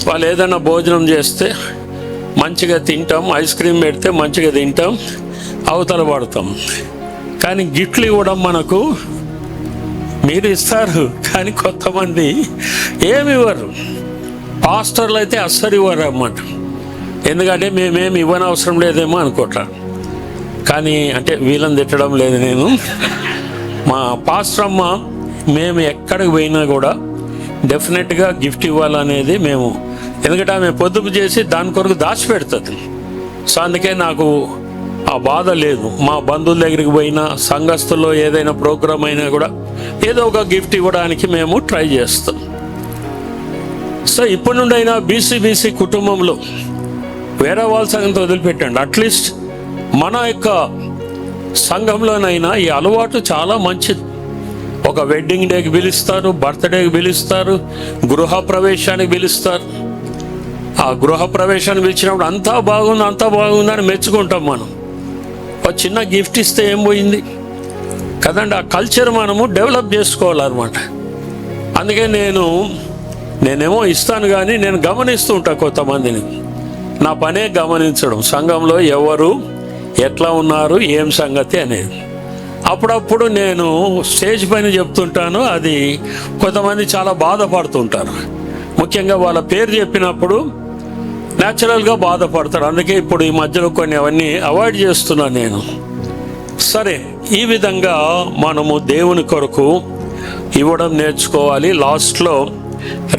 వాళ్ళు ఏదైనా భోజనం చేస్తే మంచిగా తింటాం, ఐస్ క్రీమ్ పెడితే మంచిగా తింటాం, అవతల పడతాం. కానీ గిఫ్ట్లు ఇవ్వడం మనకు మీరు ఇస్తారు, కానీ కొంతమంది ఏమి ఇవ్వరు. పాస్టర్లు అయితే అస్సలు ఇవ్వరు అన్నమాట. ఎందుకంటే మేమేమి ఇవ్వనవసరం లేదేమో అనుకుంటారు. కానీ అంటే వీళ్ళని తిట్టడం లేదు నేను. మా పాస్టర్ అమ్మ మేము ఎక్కడికి పోయినా కూడా డెఫినెట్గా గిఫ్ట్ ఇవ్వాలనేది మేము, ఎందుకంటే ఆమె పొదుపు చేసి దాని కొరకు దాచిపెడుతుంది. సో అందుకే నాకు ఆ బాధ లేదు. మా బంధువుల దగ్గరికి పోయినా, సంఘస్థుల్లో ఏదైనా ప్రోగ్రామ్ అయినా కూడా ఏదో ఒక గిఫ్ట్ ఇవ్వడానికి మేము ట్రై చేస్తాం. సో ఇప్పటి నుండి అయినా బీసీ కుటుంబంలో వేరే వాళ్ళ సంగతి వదిలిపెట్టండి, అట్లీస్ట్ మన యొక్క సంఘంలోనైనా ఈ అలవాటు చాలా మంచిది. ఒక వెడ్డింగ్ డేకి పిలుస్తారు, బర్త్డేకి పిలుస్తారు, గృహ ప్రవేశానికి పిలుస్తారు. ఆ గృహ ప్రవేశానికి పిలిచినప్పుడు అంతా బాగుంది అని మెచ్చుకుంటాం మనం. ఒక చిన్న గిఫ్ట్ ఇస్తే ఏం పోయింది కదండి. ఆ కల్చర్ మనము డెవలప్ చేసుకోవాలన్నమాట. అందుకే నేనేమో ఇస్తాను, కానీ నేను గమనిస్తూ ఉంటాను కొంతమందిని. నా పనే గమనించడం, సంఘంలో ఎవరు ఎట్లా ఉన్నారు, ఏం సంగతి అనేది. అప్పుడప్పుడు నేను స్టేజ్ పైన చెప్తుంటాను, అది కొంతమంది చాలా బాధపడుతుంటారు. ముఖ్యంగా వాళ్ళ పేరు చెప్పినప్పుడు న్యాచురల్గా బాధపడతారు. అందుకే ఇప్పుడు ఈ మధ్యలో కొన్ని అవన్నీ అవాయిడ్ చేస్తున్నాను నేను. సరే, ఈ విధంగా మనము దేవుని కొరకు ఇవ్వడం నేర్చుకోవాలి. లాస్ట్లో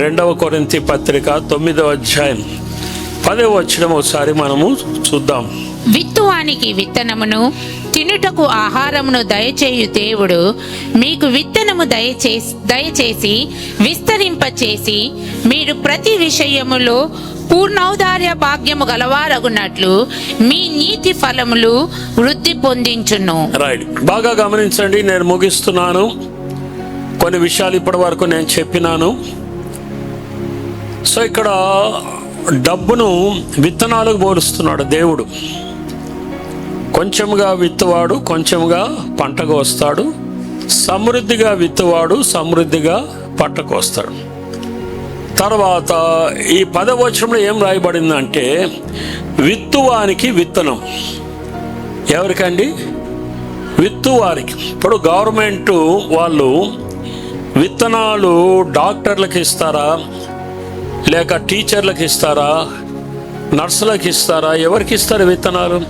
2 కొరింథీ పత్రిక 9వ అధ్యాయం 10వ వచనం ఒకసారి మనము చూద్దాం. విత్తువానికి విత్తనమును, తినుటకు ఆహారమును దయచేయు దేవుడు మీకు విత్తనము దయచేసి విస్తరింపచేసి మీరు ప్రతి విషయములో పూర్ణౌదార్య భాగ్యము గలవారగునట్లు మీ నీతి ఫలములు వృద్ధి పొందించును. రైట్, బాగా గమనించండి. నేను ముగిస్తున్నాను. కొన్ని విషయాలు ఇప్పటి వరకు నేను చెప్పినాను. సో ఇక్కడ డబ్బును విత్తనాలకు పోలుస్తున్నాడు దేవుడు. కొంచెంగా విత్తువాడు కొంచెంగా పంటకు వస్తాడు, సమృద్ధిగా విత్తువాడు సమృద్ధిగా పంటకు వస్తాడు. తర్వాత ఈ 10వ వచనంలో ఏం రాయబడిందంటే విత్తువానికి విత్తనం. ఎవరికండి? విత్తువారికి. ఇప్పుడు గవర్నమెంట్ వాళ్ళు విత్తనాలు డాక్టర్లకు ఇస్తారా, లేక టీచర్లకు ఇస్తారా, నర్సులకు ఇస్తారా? ఎవరికి ఇస్తారు విత్తనాలు?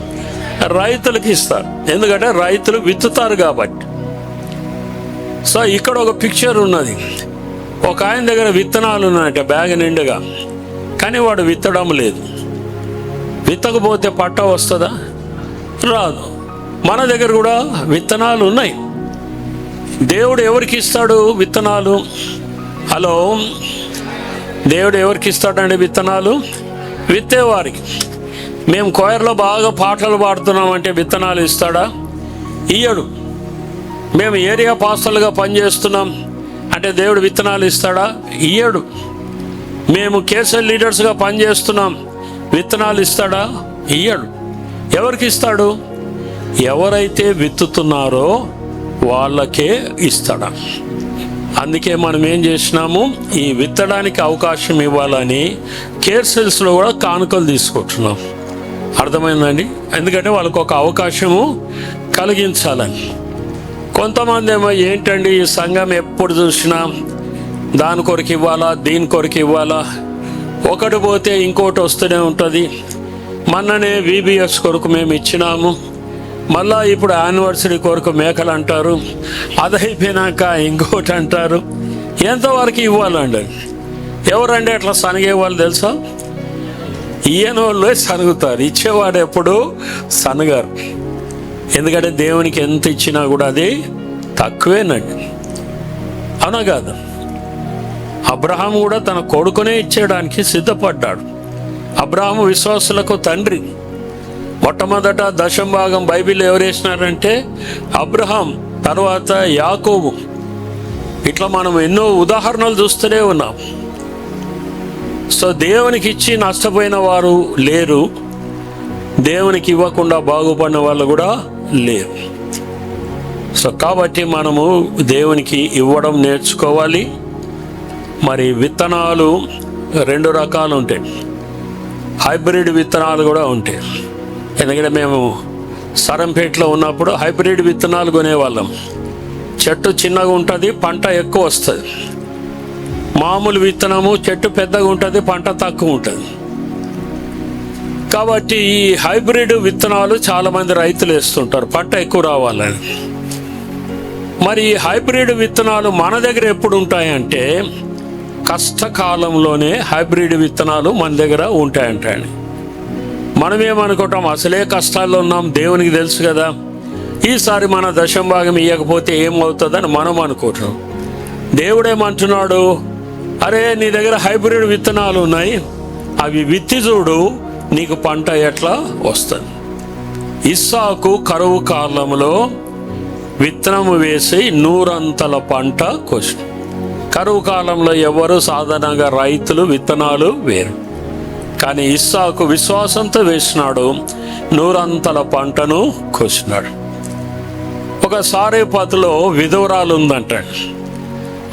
రైతులకు ఇస్తారు. ఎందుకంటే రైతులు విత్తుతారు కాబట్టి. సో ఇక్కడ ఒక పిక్చర్ ఉన్నది. ఒక ఆయన దగ్గర విత్తనాలు ఉన్నాయట బ్యాగ్ నిండుగా, కానీ వాడు విత్తడం లేదు. విత్తకపోతే పంట వస్తుందా? రాదు. మన దగ్గర కూడా విత్తనాలు ఉన్నాయి. దేవుడు ఎవరికి ఇస్తాడు విత్తనాలు? హలో, దేవుడు ఎవరికి ఇస్తాడండి విత్తనాలు? విత్తేవారికి. మేము కోయర్లో బాగా పాటలు పాడుతున్నామంటే విత్తనాలు ఇస్తాడా? ఇయ్యడు. మేము ఏరియా పాస్టర్లుగా పనిచేస్తున్నాం అంటే దేవుడు విత్తనాలు ఇస్తాడా? ఇయ్యడు. మేము కేసీఆర్ లీడర్స్గా పనిచేస్తున్నాం, విత్తనాలు ఇస్తాడా? ఇయ్యడు. ఎవరికి ఇస్తాడు? ఎవరైతే విత్తుతున్నారో వాళ్ళకే ఇస్తాడా. అందుకే మనం ఏం చేసినాము, ఈ విత్తడానికి అవకాశం ఇవ్వాలని కేర్ సెల్స్లో కూడా కానుకలు తీసుకుంటున్నాం. అర్థమైందండి? ఎందుకంటే వాళ్ళకు ఒక అవకాశము కలిగించాలని. కొంతమంది ఏమో ఏంటండి ఈ సంఘం ఎప్పుడు చూసినా దాని కొరకు ఇవ్వాలా, దీని కొరకు ఇవ్వాలా, ఒకటి పోతే ఇంకోటి వస్తూనే ఉంటుంది. మొన్ననే VBS కొరకు మేము ఇచ్చినాము, మళ్ళా ఇప్పుడు యానివర్సరీ కొరకు మేకలు అంటారు, అది అయిపోయినాక ఇంకోటి అంటారు. ఎంతవరకు ఇవ్వాలండి? ఎవరండి అట్లా సనిగే వాళ్ళు తెలుసా? ఈయన వాళ్ళే సనుగుతారు, ఇచ్చేవాడు ఎప్పుడు సనగారు. ఎందుకంటే దేవునికి ఎంత ఇచ్చినా కూడా అది తక్కువేనండి. అవునా కాదు? అబ్రహాం కూడా తన కొడుకునే ఇచ్చేయడానికి సిద్ధపడ్డాడు. అబ్రహాము విశ్వాసులకు తండ్రి. మొట్టమొదట దశమ భాగం బైబిల్ ఎవరు వేసినారంటే అబ్రహాం, తర్వాత యాకోబు. ఇట్లా మనం ఎన్నో ఉదాహరణలు చూస్తూనే ఉన్నాం. సో దేవునికి ఇచ్చి నష్టపోయిన వారు లేరు, దేవునికి ఇవ్వకుండా బాగుపడిన వాళ్ళు కూడా లేరు. సో కాబట్టి మనము దేవునికి ఇవ్వడం నేర్చుకోవాలి. మరి విత్తనాలు 2 రకాలు ఉంటాయి, హైబ్రిడ్ విత్తనాలు కూడా ఉంటాయి. ఎందుకంటే మేము సరంపేటలో ఉన్నప్పుడు హైబ్రిడ్ విత్తనాలు కొనేవాళ్ళం. చెట్టు చిన్నగా ఉంటుంది, పంట ఎక్కువ వస్తుంది. మామూలు విత్తనము చెట్టు పెద్దగా ఉంటుంది, పంట తక్కువ ఉంటుంది. కాబట్టి ఈ హైబ్రిడ్ విత్తనాలు చాలామంది రైతులు వేస్తుంటారు పంట ఎక్కువ రావాలని. మరి ఈ హైబ్రిడ్ విత్తనాలు మన దగ్గర ఎప్పుడు ఉంటాయంటే కష్టకాలంలోనే హైబ్రిడ్ విత్తనాలు మన దగ్గర ఉంటాయంటండి. మనమేమనుకుంటాం, అసలే కష్టాల్లో ఉన్నాం, దేవునికి తెలుసు కదా, ఈసారి మన దశమ భాగం ఇవ్వకపోతే ఏమవుతుందని మనం అనుకుంటాం. దేవుడేమంటున్నాడు, అరే నీ దగ్గర హైబ్రిడ్ విత్తనాలు ఉన్నాయి, అవి విత్తి చూడు, నీకు పంట ఎట్లా వస్తుంది. ఇస్సాకు కరువు కాలంలో విత్తనము వేసి 100 పంట కోసి. కరువు కాలంలో ఎవరు సాధారణంగా రైతులు విత్తనాలు వేరు, కానీ ఇస్సాకు విశ్వాసంతో వేసినాడు, 100 పంటను కోసినాడు. ఒక సారేపాతులో విధవరాలు ఉందంట.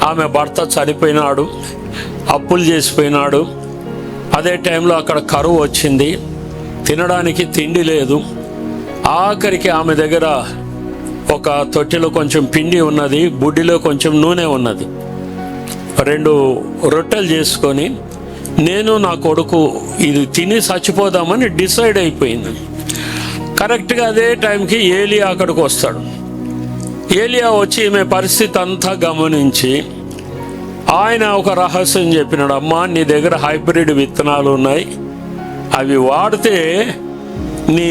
ఆమె భర్త చనిపోయినాడు, అప్పులు చేసిపోయినాడు. అదే టైంలో అక్కడ కరువు వచ్చింది, తినడానికి తిండి లేదు. ఆఖరికి ఆమె దగ్గర ఒక తొట్టెలో కొంచెం పిండి ఉన్నది, బుడ్డిలో కొంచెం నూనె ఉన్నది. 2 రొట్టెలు చేసుకొని నేను నా కొడుకు ఇది తిని చచ్చిపోదామని డిసైడ్ అయిపోయింది. కరెక్ట్గా అదే టైంకి ఏలియా అక్కడికి వస్తాడు. ఏలియా వచ్చి ఈమె పరిస్థితి అంతా గమనించి ఆయన ఒక రహస్యం చెప్పినాడు, అమ్మా నీ దగ్గర హైబ్రిడ్ విత్తనాలు ఉన్నాయి, అవి వాడితే నీ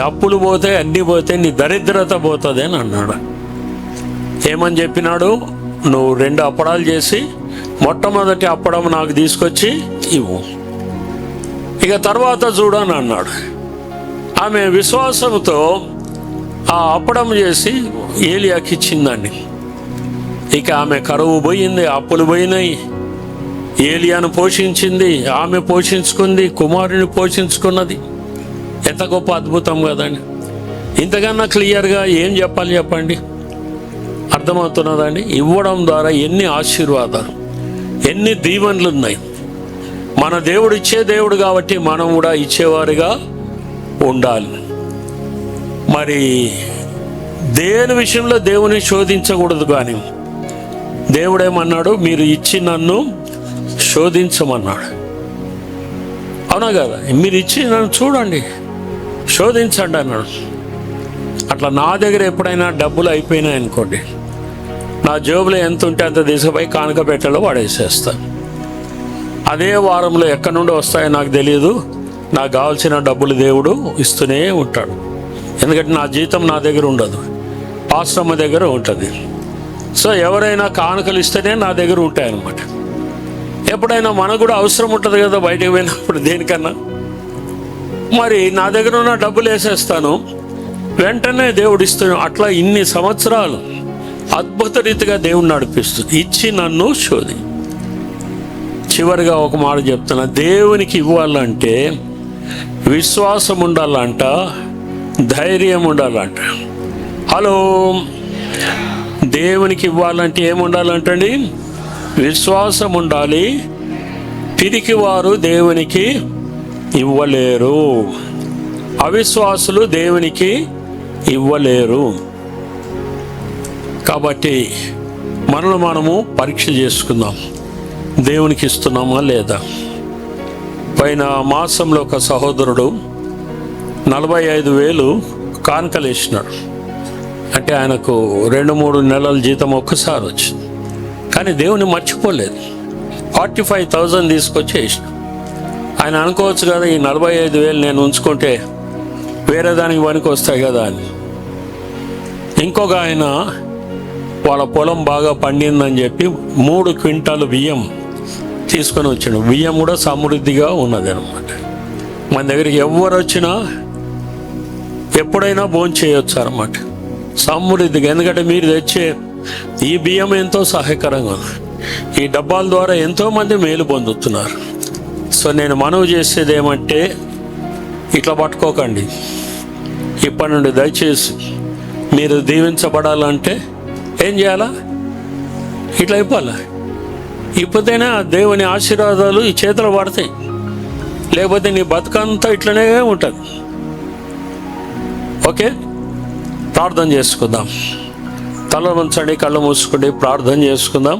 అప్పులు పోతాయి, అన్నీ పోతాయి, నీ దరిద్రత పోతుంది అని అన్నాడు. ఏమని చెప్పినాడు, నువ్వు 2 అప్పడాలు చేసి మొట్టమొదటి అప్పడం నాకు తీసుకొచ్చి ఇవ్వు, ఇక తర్వాత చూడని అన్నాడు. ఆమె విశ్వాసంతో ఆ అప్పడం చేసి ఏలియాకి ఇచ్చిందండి. ఇక ఆమె కరువు పోయింది, అప్పులు పోయినాయి, ఏలియాను పోషించింది, ఆమె పోషించుకుంది, కుమారుని పోషించుకున్నది. ఎంత గొప్ప అద్భుతం కదండి. ఇంతకన్నా క్లియర్గా ఏం చెప్పాలి చెప్పండి, అర్థమవుతున్నదండి. ఇవ్వడం ద్వారా ఎన్ని ఆశీర్వాదాలు, ఎన్ని దీవెనలు ఉన్నాయి. మన దేవుడు ఇచ్చే దేవుడు కాబట్టి మనం కూడా ఇచ్చేవారుగా ఉండాలి. మరి దేని విషయంలో దేవుని శోధించకూడదు, కానీ దేవుడేమన్నాడు, మీరు ఇచ్చి నన్ను శోధించమన్నాడు. అవునా కదా, మీరు ఇచ్చి నన్ను చూడండి, శోధించండి అన్నాడు. అట్లా నా దగ్గర ఎప్పుడైనా డబ్బులు అయిపోయినాయి అనుకోండి, నా జేబులో ఎంత ఉంటే అంత తీసుకుపోయి కానుక పెట్టెలో పడేసేస్తాను. అదే వారంలో ఎక్కడి నుండి వస్తాయో నాకు తెలియదు, నాకు కావాల్సిన డబ్బులు దేవుడు ఇస్తూనే ఉంటాడు. ఎందుకంటే నా జీతం నా దగ్గర ఉండదు, పాస్టమ్మ దగ్గర ఉంటుంది. సో ఎవరైనా కానుకలు ఇస్తేనే నా దగ్గర ఉంటాయన్నమాట. ఎప్పుడైనా మనకు కూడా అవసరం ఉంటుంది కదా బయటకు పోయినప్పుడు దేనికన్నా, మరి నా దగ్గర ఉన్న డబ్బులు వేసేస్తాను, వెంటనే దేవుడు ఇస్తున్నాడు. అట్లా ఇన్ని సంవత్సరాలు అద్భుత రీతిగా దేవుడు నడిపిస్తుంది. ఇచ్చి నన్ను శోధి. చివరిగా ఒక మాట చెప్తున్నా, దేవునికి ఇవ్వాలంటే విశ్వాసం ఉండాలంట, ధైర్యం ఉండాలంట. హలో, దేవునికి ఇవ్వాలంటే ఏముండాలంటండి? విశ్వాసం ఉండాలి. పిరికివారు దేవునికి ఇవ్వలేరు, అవిశ్వాసులు దేవునికి ఇవ్వలేరు. కాబట్టి మనము పరీక్ష చేసుకుందాం, దేవునికి ఇస్తున్నామా లేదా. పైన మాసంలో ఒక సహోదరుడు 45,000 కానుకలు వేసినాడు. అంటే ఆయనకు 2-3 నెలల జీతం ఒక్కసారి వచ్చింది. కానీ దేవుని మర్చిపోలేదు, 45,000 తీసుకొచ్చి వేసిన. ఆయన అనుకోవచ్చు కదా, ఈ 45,000 నేను ఉంచుకుంటే వేరే దానికి పనికి వస్తాయి కదా అని. ఇంకొక ఆయన వాళ్ళ పొలం బాగా పండిందని చెప్పి 3 క్వింటాలు బియ్యం తీసుకొని వచ్చాడు. బియ్యం కూడా సమృద్ధిగా ఉన్నది అనమాట. మన దగ్గరికి ఎవరు వచ్చినా ఎప్పుడైనా భోజనం చేయొచ్చు అన్నమాట, సమృద్ధిగా. ఎందుకంటే మీరు తెచ్చే ఈ బియ్యం ఎంతో సహాయకరంగా ఉంది. ఈ డబ్బాల ద్వారా ఎంతోమంది మేలు పొందుతున్నారు. సో నేను మనవి చేసేది ఏమంటే, ఇట్లా పట్టుకోకండి. ఇప్పటి నుండి దయచేసి మీరు దీవించబడాలంటే ఏం చేయాలా? ఇట్లా ఇవ్వాలా. ఇప్పుడైనా దేవుని ఆశీర్వాదాలు ఈ చేతులు పడతాయి, లేకపోతే నీ బతుకంతా ఇట్లనే ఉంటుంది. ఓకే, ప్రార్థన చేసుకుందాం. తల వంచండి, కళ్ళు మూసుకుండి ప్రార్థన చేసుకుందాం.